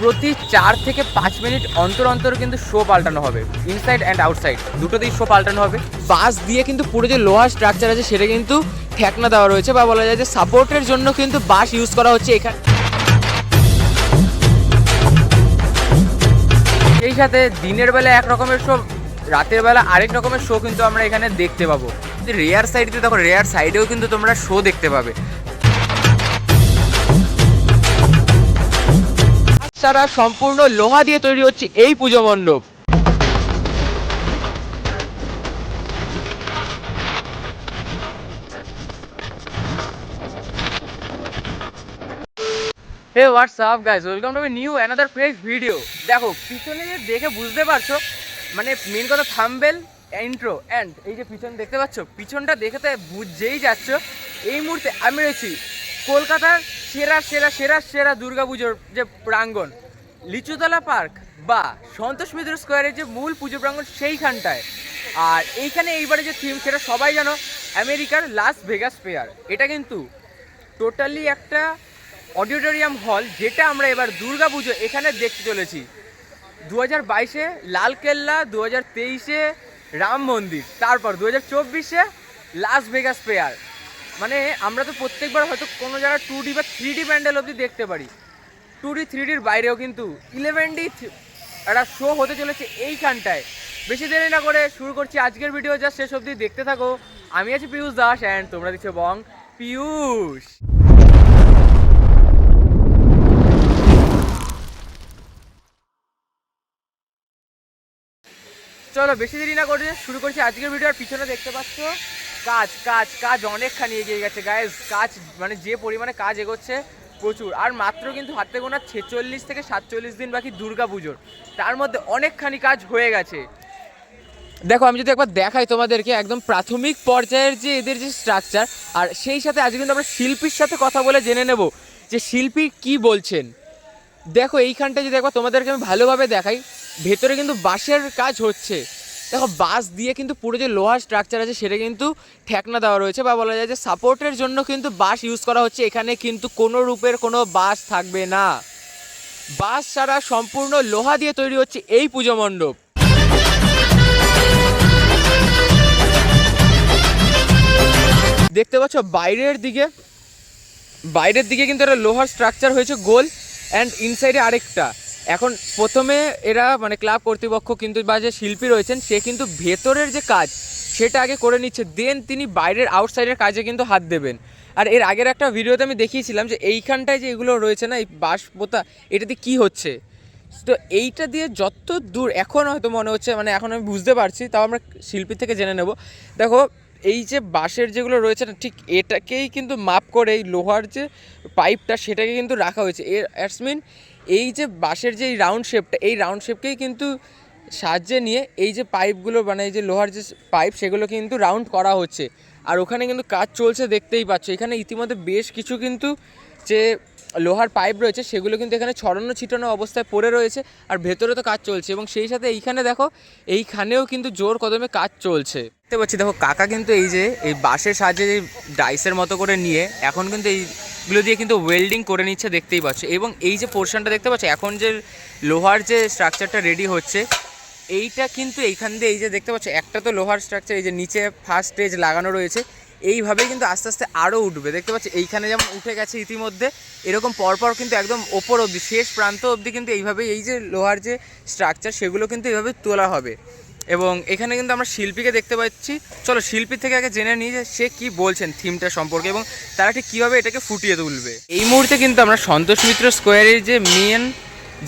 প্রতি 4 থেকে 5 মিনিট অন্তর অন্তর কিন্তু শো পাল্টানো হবে, ইনসাইড অ্যান্ড আউটসাইড দুটোতেই শো পাল্টানো হবে। বাস দিয়ে কিন্তু পুরো যে লোহার স্ট্রাকচার আছে সেটা কিন্তু ঠেকনা দেওয়া রয়েছে, বা বলা যায় যে সাপোর্টের জন্য কিন্তু বাস ইউজ করা হচ্ছে এখানে। সেই সাথে দিনের বেলা এক রকমের শো, রাতের বেলা আরেক রকমের শো কিন্তু আমরা এখানে দেখতে পাবো। রেয়ার সাইডে দেখো, রেয়ার সাইডেও কিন্তু তোমরা শো দেখতে পাবে। সারা সম্পূর্ণ লোহা দিয়ে তৈরি হচ্ছে এই পুজো মণ্ডপ। Hey what's up guys, welcome to my new another fresh video. দেখো পিছনে দেখে বুঝতে পারছো, মানে মেন কথা থাম্বনেল, ইন্ট্রো অ্যান্ড এই যে পিছন দেখতে পাচ্ছ, পিছনটা দেখতে বুঝেই যাচ্ছ এই মুহূর্তে আমি রয়েছি কলকাতার সেরা সেরা সেরা সেরা দুর্গাপুজোর যে প্রাঙ্গণ, লিচুতলা পার্ক বা সন্তোষ মিত্র স্কোয়ারের যে মূল পুজো প্রাঙ্গণ সেইখানটায়। আর এইখানে এইবারে যে থিম সেটা সবাই জানো, আমেরিকার লাস ভেগাস ফেয়ার। এটা কিন্তু টোটালি একটা অডিটোরিয়াম হল, যেটা আমরা এবার দুর্গাপুজো এখানে দেখতে চলেছি। 2022-এ লালকেল্লা, 2023-এ রাম মন্দির, তারপর 2024-এ লাস ভেগাস ফেয়ার। মানে আমরা তো প্রত্যেকবার হয়তো কোনো জায়গায় 2D বা 3D প্যান্ডেল অবধি দেখতে পারি, 2D 3Dর বাইরেও কিন্তু 11D একটা শো হতে চলেছে এইখানটায়। বেশি দেরি না করে শুরু করছি আজকের ভিডিও, যা শেষ অবধি দেখতে থাকো। আমি আছি পিয়ুষ দাস অ্যান্ড তোমরা দেখছো বং পিয়ুষ। চলো বেশি দেরি না করে শুরু করছি আজকের ভিডিও। আর পিছনে দেখতে পাচ্ছ কাজ কাজ কাজ অনেকখানি এগিয়ে গেছে গাইজ। কাজ মানে যে পরিমাণে কাজ এগোচ্ছে প্রচুর। আর মাত্র কিন্তু হাতে গোনা 46 থেকে 47 দিন বাকি দুর্গা পুজোর, তার মধ্যে অনেকখানি কাজ হয়ে গেছে। দেখো আমি যদি একবার দেখাই তোমাদেরকে একদম প্রাথমিক পর্যায়ের যে এদের যে স্ট্রাকচার, আর সেই সাথে আজকে কিন্তু আমরা শিল্পীর সাথে কথা বলে জেনে নেব যে শিল্পী কি বলছেন। দেখো এইখানটা যদি একবার তোমাদেরকে আমি ভালোভাবে দেখাই, ভেতরে কিন্তু বাঁশের কাজ হচ্ছে। দেখো বাঁশ দিয়ে কিন্তু পুরো যে লোহার স্ট্রাকচার আছে সেটা কিন্তু ঠেকনা দেওয়া রয়েছে, বা বলা যায় যে সাপোর্টের জন্য কিন্তু বাঁশ ইউজ করা হচ্ছে। এখানে কিন্তু কোনো রূপের কোনো বাঁশ থাকবে না, বাঁশ ছাড়া সম্পূর্ণ লোহা দিয়ে তৈরি হচ্ছে এই পুজো মণ্ডপ। দেখতে পাচ্ছ বাইরের দিকে কিন্তু একটা লোহার স্ট্রাকচার হয়েছে গোল, অ্যান্ড ইনসাইডে আরেকটা। এখন প্রথমে এরা মানে ক্লাব কর্তৃপক্ষ কিন্তু বা যে শিল্পী রয়েছেন সে কিন্তু ভেতরের যে কাজ সেটা আগে করে নিচ্ছে, দেন তিনি বাইরের আউটসাইডের কাজে কিন্তু হাত দেবেন। আর এর আগের একটা ভিডিওতে আমি দেখিয়েছিলাম যে এইখানটায় যে এগুলো রয়েছে না, এই বাঁশ পোতা, এটাতে কি হচ্ছে। তো এইটা দিয়ে যত দূর এখন হয়তো মনে হচ্ছে, মানে এখন আমি বুঝতে পারছি, তাও আমরা শিল্পী থেকে জেনে নেব। দেখো এই যে বাঁশের যেগুলো রয়েছে না, ঠিক এটাকেই কিন্তু মাপ করে এই লোহার যে পাইপটা সেটাকে কিন্তু রাখা হয়েছে। এর অ্যাটসমিন এই যে বাঁশের যে এই রাউন্ড শেপটা, এই রাউন্ড শেপকেই কিন্তু সাহায্যে নিয়ে এই যে পাইপগুলো, মানে এই যে লোহার যে পাইপ সেগুলো কিন্তু রাউন্ড করা হচ্ছে। আর ওখানে কিন্তু কাজ চলছে দেখতেই পাচ্ছ। এখানে ইতিমধ্যে বেশ কিছু কিন্তু যে লোহার পাইপ রয়েছে সেগুলো কিন্তু এখানে ছড়ানো ছিটানো অবস্থায় পড়ে রয়েছে, আর ভেতরে তো কাজ চলছে। এবং সেই সাথে এইখানে দেখো, এইখানেও কিন্তু জোর কদমে কাজ চলছে দেখতে পাচ্ছি। দেখো কাকা কিন্তু এই যে এই বাঁশের সাহায্যে যে ডাইসের মতো করে নিয়ে এখন কিন্তু এইগুলো দিয়ে কিন্তু ওয়েল্ডিং করে নিচ্ছে দেখতেই পাচ্ছ। এবং এই যে পোর্শনটা দেখতে পাচ্ছ, এখন যে লোহার যে স্ট্রাকচারটা রেডি হচ্ছে, এইটা কিন্তু এইখান দিয়ে এই যে দেখতে পাচ্ছ একটা তো লোহার স্ট্রাকচার, এই যে নিচে ফার্স্ট স্টেজ লাগানো রয়েছে, এইভাবেই কিন্তু আস্তে আস্তে আরও উঠবে। দেখতে পাচ্ছি এইখানে যেমন উঠে গেছে ইতিমধ্যে, এরকম পরপর কিন্তু একদম ওপর অবধি শেষ প্রান্ত অবধি কিন্তু এইভাবেই এই যে লোহার যে স্ট্রাকচার সেগুলো কিন্তু এইভাবে তোলা হবে। এবং এখানে কিন্তু আমরা শিল্পীকে দেখতে পাচ্ছি। চলো শিল্পীর থেকে আগে জেনে নিই যে সে কি বলছেন থিমটা সম্পর্কে এবং তারা ঠিক কীভাবে এটাকে ফুটিয়ে তুলবে। এই মুহূর্তে কিন্তু আমরা সন্তোষ মিত্র স্কোয়ারের যে মেন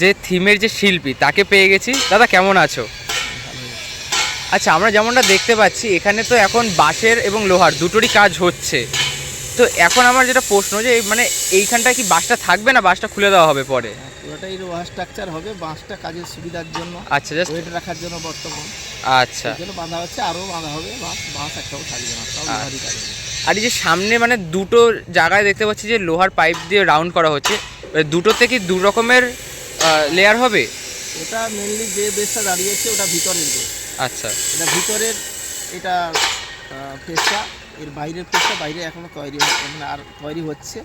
যে থিমের যে শিল্পী তাকে পেয়ে গেছি। দাদা কেমন আছো? আচ্ছা, আমরা যেমনটা দেখতে পাচ্ছি এখানে তো এখন বাঁশের এবং লোহার দুটোরই কাজ হচ্ছে। তো এখন আমার যেটা প্রশ্ন, যে মানে এইখানটায় কি বাঁশটা থাকবে না বাঁশটা খুলে দেওয়া হবে পরে? পুরোটাই লোহার স্ট্রাকচার হবে, বাঁশটা কাজের সুবিধার জন্য, আচ্ছা, জাস্ট ওয়েট রাখার জন্য বর্তমান আচ্ছা এর জন্য বাঁধা হচ্ছে, আরও বাঁধা হবে। বাঁশ একটাও থাকবে না, সব লোহারই কাজ হবে। আর এই যে সামনে মানে দুটো জায়গায় দেখতে পাচ্ছি যে লোহার পাইপ দিয়ে রাউন্ড করা হচ্ছে, দুটোতে কি দু রকমের লেয়ার হবে? ওটা মেনলি যে বেসটা দাঁড়িয়েছে ওটা ভিতরের বেস। আচ্ছা, এটা ভিতরের, এটা ফেসটা, এর বাইরের ফেসটা বাইরে এখনও তৈরি, মানে আর তৈরি হচ্ছে।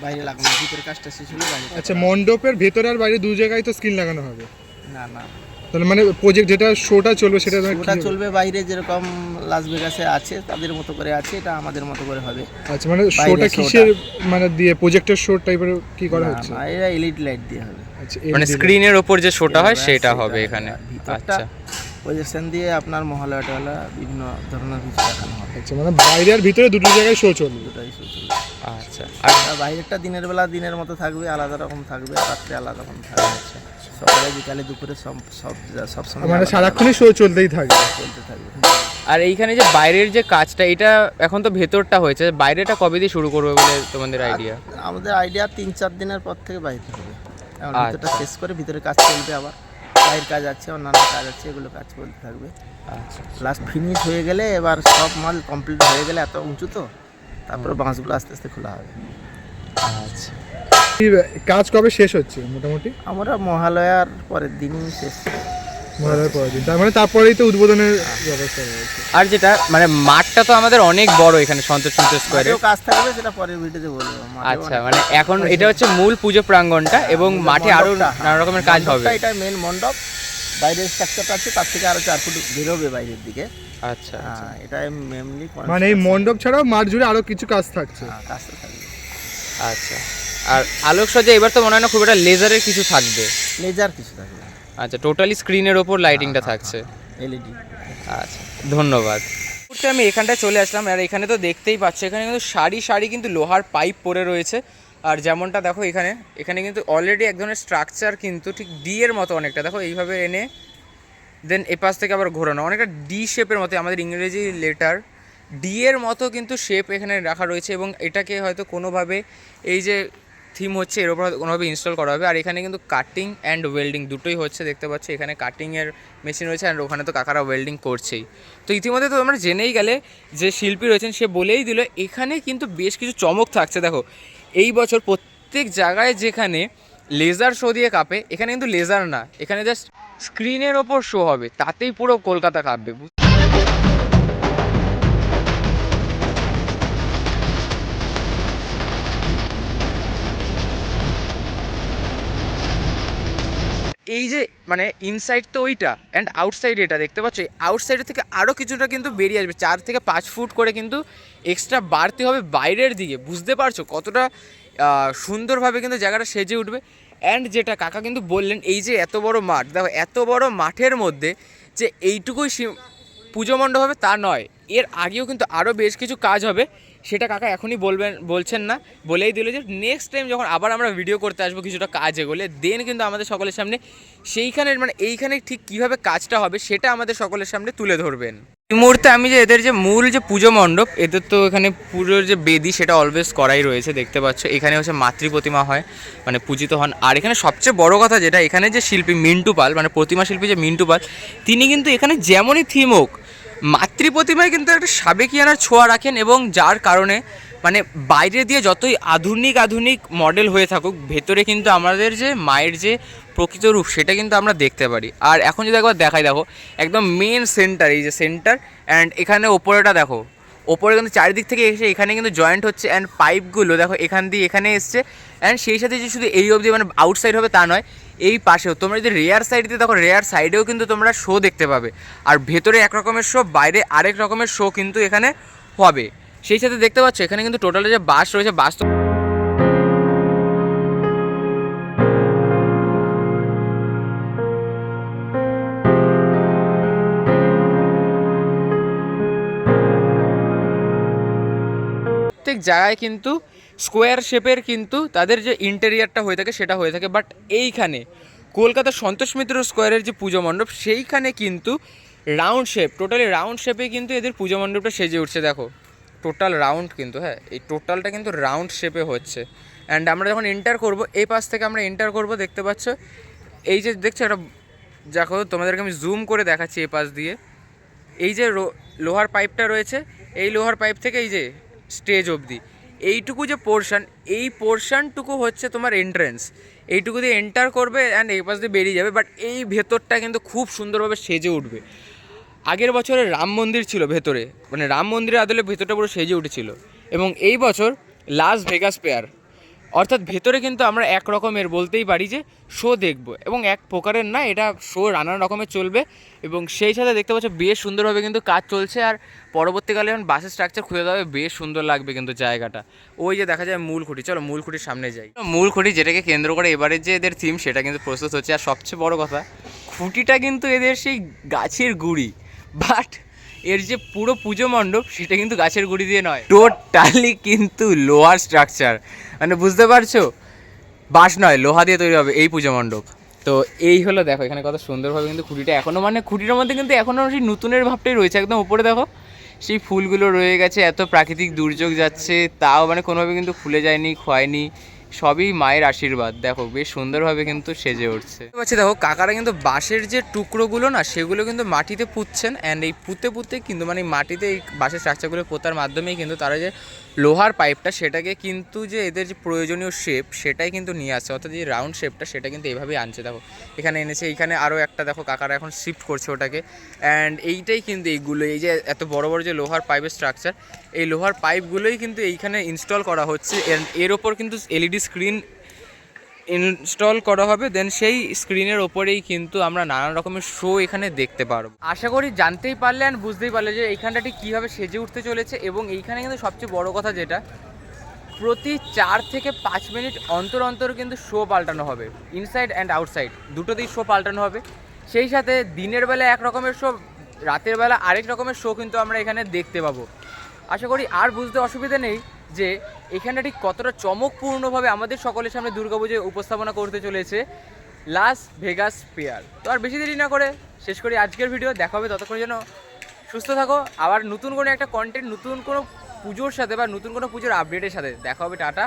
বাইরে লাগানো, ভিতরে কাজটা শেষ হলে বাইরে। আচ্ছা, মণ্ডপের ভেতরে আর বাইরে দু জায়গায় তো স্ক্রিন লাগানো হবে? না না, তাহলে মানে প্রজেক্ট যেটা শোটা চলবে সেটা ওটা চলবে বাইরে, যেরকম লাস ভেগাসে আছে তাদের মতো করে আছে, এটা আমাদের মতো করে হবে। আচ্ছা, মানে শোটা কিসের মানে দিয়ে প্রজেক্টর শো টাইপের কি করা হচ্ছে? না, এটা এলইডি লাইট দিয়ে হবে। আচ্ছা, মানে স্ক্রিনের ওপর যে শোটা হয় সেটা হবে এখানে। ভিতরটা আচ্ছা প্রজেকশন দিয়ে আপনার মহালয়া টহলা বিভিন্ন ধরনের কিছু দেখানো হবে। আচ্ছা, মানে বাইরে আর ভিতরে দুটো জায়গায় শো চলবে? দুটাই শো চলবে। আচ্ছা, আর বাইরেরটা দিনের বেলা দিনের মতো থাকবে, আলাদা রকম থাকবে, রাত্রে আলাদা রকম থাকবে। সকালে বিকালে দুপুরে সব সময় মানে সারাক্ষণই শো চলতেই থাকবে? চলতে থাকবে। আর এইখানে যে বাইরের যে কাজটা, এটা এখন তো ভেতরটা হয়েছে, বাইরেটা কবে দিয়ে শুরু করবে বলে তোমাদের আইডিয়া? আমাদের আইডিয়া 3-4 দিনের পর থেকে বাইরে হবে। এখন ভিতরটা শেষ করে ভিতরে কাজ চলবে, আবার বাইরের কাজ আছে, অন্যান্য কাজ আছে, এগুলো কাজ চলতে থাকবে। আচ্ছা, লাস্ট ফিনিশ হয়ে গেলে, এবার সব মাল কমপ্লিট হয়ে গেলে, এত উঁচু তো, তারপরে বাঁশগুলো আস্তে আস্তে খোলা হবে। আচ্ছা। কাজ কবে শেষ হচ্ছে মোটামুটি? আমরা মহালয়ার পরের দিনই শেষ। মহালয়ার পরের দিন, তার মানে তারপরেই তো উদ্বোধনের ব্যবস্থা রয়েছে। আর যেটা মানে মাঠটা তো আমাদের অনেক বড় এখানে সন্তোষ স্কোয়ারে। কাজ থাকবে, সেটা পরের ভিডিওতে বলবো। আচ্ছা, মানে এখন এটা হচ্ছে মূল পুজো প্রাঙ্গণটা এবং মাঠে আরো নানা রকমের কাজ হবে। এটা মেন মণ্ডপ, বাইরের স্ট্রাকচারটা আছে, তার থেকে আরো 4 ফুট বেরোবে বাইরের দিকে। আচ্ছা, হ্যাঁ, এটা মেনলি মানে এই মণ্ডপ ছাড়াও মাঠ জুড়ে আরো কিছু কাজ থাকছে? কাজ তো থাকবে। আচ্ছা। আর আলোকসজ্জা এবার তো মনে হয় না খুব একটা লেজারের কিছু থাকবে? লেজার কিছু থাকবে। আচ্ছা, টোটালি স্ক্রিনের ওপর লাইটিংটা থাকছে। এলইডি। আচ্ছা, ধন্যবাদ। আমি এখানটায় চলে আসলাম, আর এখানে তো দেখতেই পাচ্ছি এখানে কিন্তু সারি সারি কিন্তু লোহার পাইপ পড়ে রয়েছে। আর যেমনটা দেখো এখানে কিন্তু অলরেডি এক ধরনের স্ট্রাকচার কিন্তু ঠিক ডি এর মতো অনেকটা, দেখো এইভাবে এনে দেন এপাশ থেকে আবার ঘোরানো, অনেকটা ডি শেপের মতো, আমাদের ইংরেজি লেটার ডি এর মতো কিন্তু শেপ এখানে রাখা রয়েছে। এবং এটাকে হয়তো কোনোভাবে এই যে থিম হচ্ছে এর ওপর কোনোভাবে ইনস্টল করা হবে। আর এখানে কিন্তু কাটিং অ্যান্ড ওয়েল্ডিং দুটোই হচ্ছে, দেখতে পাচ্ছি এখানে কাটিংয়ের মেশিন রয়েছে, অ্যান্ড ওখানে তো কাকারা ওয়েল্ডিং করছেই। তো ইতিমধ্যে তো আমরা জেনেই গেলে যে শিল্পী রয়েছেন সে বলেই দিল এখানে কিন্তু বেশ কিছু চমক থাকছে। দেখো এই বছর প্রত্যেক জায়গায় যেখানে লেজার শো দিয়ে কাঁপে, এখানে কিন্তু লেজার না, এখানে জাস্ট স্ক্রিনের ওপর শো হবে, তাতেই পুরো কলকাতা কাঁপবে। এই যে মানে ইনসাইড তো ওইটা অ্যান্ড আউটসাইড এটা দেখতে পাচ্ছ, আউটসাইডের থেকে আরও কিছুটা কিন্তু বেরিয়ে আসবে, 4 থেকে 5 ফুট করে কিন্তু এক্সট্রা বাড়তে হবে বাইরের দিকে। বুঝতে পারছো কতটা সুন্দরভাবে কিন্তু জায়গাটা সেজে উঠবে। অ্যান্ড যেটা কাকা কিন্তু বললেন, এই যে এত বড় মাঠ, দেখো এত বড় মাঠের মধ্যে যে এইটুকুই পুজো মণ্ডপ হবে তা নয়, এর আগেও কিন্তু আরও বেশ কিছু কাজ হবে, সেটা কাকা এখনই বলছেন না, বলেই দিল যে নেক্সট টাইম যখন আবার আমরা ভিডিও করতে আসবো কিছুটা কাজ এগোলে, দেন কিন্তু আমাদের সকলের সামনে সেইখানের মানে এইখানে ঠিক কীভাবে কাজটা হবে সেটা আমাদের সকলের সামনে তুলে ধরবেন। এই মুহূর্তে আমি যে এদের যে মূল যে পুজো মণ্ডপ, এদের তো এখানে পুজোর যে বেদি সেটা অলওয়েজ করাই রয়েছে, দেখতে পাচ্ছ এখানে হচ্ছে মাতৃ প্রতিমা হয়, মানে পূজিত হন। আর এখানে সবচেয়ে বড় কথা যেটা, এখানে যে শিল্পী মিন্টু পাল, মানে প্রতিমা শিল্পী যে মিন্টু পাল, তিনি কিন্তু এখানে যেমনই থিম হোক মাতৃ প্রতিমায় কিন্তু একটা সাবেকিয়ানার ছোঁয়া রাখেন, এবং যার কারণে মানে বাইরে দিয়ে যতই আধুনিক মডেল হয়ে থাকুক, ভেতরে কিন্তু আমাদের যে মায়ের যে প্রকৃত রূপ সেটা কিন্তু আমরা দেখতে পারি। আর এখন যদি একবার দেখাই, দেখো একদম মেন সেন্টার, এই যে সেন্টার, অ্যান্ড এখানে ওপরেটা দেখো, ওপরে কিন্তু চারিদিক থেকে এসে এখানে কিন্তু জয়েন্ট হচ্ছে, অ্যান্ড পাইপগুলো দেখো এখান দিয়ে এখানে এসছে, অ্যান্ড সেই সাথে যে শুধু এই অবধি মানে আউটসাইড হবে তা নয়, এই পাশেও তোমরা যদি রেয়ার সাইড দিয়ে দেখো, রেয়ার সাইডেও কিন্তু তোমরা শো দেখতে পাবে। আর ভেতরে এক রকমের শো, বাইরে আরেক রকমের শো কিন্তু এখানে হবে। সেই সাথে দেখতে পাচ্ছ এখানে কিন্তু টোটালে যে বাস রয়েছে, বাস তো প্রত্যেক জায়গায় কিন্তু স্কোয়ার শেপের কিন্তু তাদের যে ইন্টেরিয়ারটা হয়ে থাকে সেটা হয়ে থাকে। বাট এইখানে কলকাতার সন্তোষ মিত্র স্কোয়ারের যে পুজো মণ্ডপ, সেইখানে কিন্তু রাউন্ড শেপ, টোটালি রাউন্ড শেপে কিন্তু এদের পুজো মণ্ডপটা সেজে উঠছে। দেখো টোটাল রাউন্ড কিন্তু, হ্যাঁ এই টোটালটা কিন্তু রাউন্ড শেপে হচ্ছে। অ্যান্ড আমরা যখন এন্টার করব, এই পাশ থেকে আমরা এন্টার করব, দেখতে পাচ্ছ এই যে দেখছো এটা, দেখো তোমাদেরকে আমি জুম করে দেখাচ্ছি এই পাশ দিয়ে, এই যে লোহার পাইপটা রয়েছে, এই লোহার পাইপ থেকে এই যে স্টেজ অবধি এইটুকু যে পোর্শন, এই পোর্শনটুকু হচ্ছে তোমার এন্ট্রেন্স, এইটুকু দিয়ে এন্টার করবে অ্যান্ড এই পাশ দিয়ে বেরিয়ে যাবে। বাট এই ভেতরটা কিন্তু খুব সুন্দরভাবে সেজে উঠবে। আগের বছরে রাম মন্দির ছিল ভেতরে, মানে রাম মন্দিরের আদলে ভেতরটা পুরো সেজে উঠেছিল, এবং এই বছর লাস ভেগাস পেয়ার, অর্থাৎ ভেতরে কিন্তু আমরা এক রকমের বলতেই পারি যে শো দেখব, এবং এক প্রকারের না, এটা শো নানান রকমের চলবে। এবং সেই সাথে দেখতে পাচ্ছ বেশ সুন্দরভাবে কিন্তু কাজ চলছে, আর পরবর্তীকালে যখন বাসের স্ট্রাকচার খুলে দেওয়া হবে বেশ সুন্দর লাগবে কিন্তু জায়গাটা। ওই যে দেখা যায় মূল খুঁটি, চলো মূল খুঁটির সামনে যাই। মূল খুঁটি যেটাকে কেন্দ্র করে এবারের যে এদের থিম সেটা কিন্তু প্রস্তুত হচ্ছে। আর সবচেয়ে বড় কথা, খুঁটিটা কিন্তু এদের সেই গাছের গুঁড়ি, বাট এর যে পুরো পুজো মণ্ডপ সেটা কিন্তু গাছের গুঁড়ি দিয়ে নয়, টোটালি কিন্তু লোহার স্ট্রাকচার। মানে বুঝতে পারছো, বাঁশ নয়, লোহা দিয়ে তৈরি হবে এই পুজো মণ্ডপ। তো এই হলো, দেখো এখানে কত সুন্দরভাবে কিন্তু খুঁটিটা এখনও, মানে খুঁটিটার মধ্যে কিন্তু এখনও সেই নতুনের ভাবটাই রয়েছে। একদম উপরে দেখো সেই ফুলগুলো রয়ে গেছে, এত প্রাকৃতিক দুর্যোগ যাচ্ছে তাও মানে কোনোভাবে কিন্তু খুলে যায়নি, ক্ষয়নি, সবই মায়ের আশীর্বাদ। দেখো বেশ সুন্দরভাবে কিন্তু সেজে উঠছে। পাচ্ছি দেখো কাকারা কিন্তু বাঁশের যে টুকরোগুলো না সেগুলো কিন্তু মাটিতে পুঁতছেন, অ্যান্ড এই পুঁতে কিন্তু মানে মাটিতে এই বাঁশের স্ট্রাকচারগুলো পোতার মাধ্যমেই কিন্তু তারা যে লোহার পাইপটা সেটাকে কিন্তু যে এদের যে প্রয়োজনীয় শেপ সেটাই কিন্তু নিয়ে আসছে, অর্থাৎ যে রাউন্ড শেপটা সেটা কিন্তু এইভাবেই আনছে। দেখো এখানে এনেছে, এইখানে আরও একটা দেখো কাকারা এখন শিফট করছে ওটাকে, অ্যান্ড এইটাই কিন্তু এইগুলো, এই যে এত বড় বড় যে লোহার পাইপের স্ট্রাকচার, এই লোহার পাইপগুলোই কিন্তু এইখানে ইনস্টল করা হচ্ছে। এর ওপর কিন্তু এলইডি স্ক্রিন ইনস্টল করা হবে, দেন সেই স্ক্রিনের ওপরেই কিন্তু আমরা নানান রকমের শো এখানে দেখতে পারবো। আশা করি জানতেই পারলে আর বুঝতেই পারলে যে এইখানটা ঠিক কীভাবে সেজে উঠতে চলেছে। এবং এইখানে কিন্তু সবচেয়ে বড় কথা যেটা, প্রতি 4 থেকে 5 মিনিট অন্তর অন্তর কিন্তু শো পাল্টানো হবে, ইনসাইড অ্যান্ড আউটসাইড দুটোতেই শো পাল্টানো হবে। সেই সাথে দিনের বেলা এক রকমের শো, রাতের বেলা আরেক রকমের শো কিন্তু আমরা এখানে দেখতে পাবো। আশা করি আর বুঝতে অসুবিধা নেই যে এখানটা ঠিক কতটা চমকপূর্ণভাবে আমাদের সকলের সামনে দুর্গাপুজোয় উপস্থাপনা করতে চলেছে লাস ভেগাস ফেয়ার। তো আর বেশি দেরি না করে শেষ করি আজকের ভিডিও। দেখা হবে, ততক্ষণ যেন সুস্থ থাকো। আবার নতুন কোনো একটা কন্টেন্ট, নতুন কোনো পুজোর সাথে বা নতুন কোনো পুজোর আপডেটের সাথে দেখা হবে। টাটা।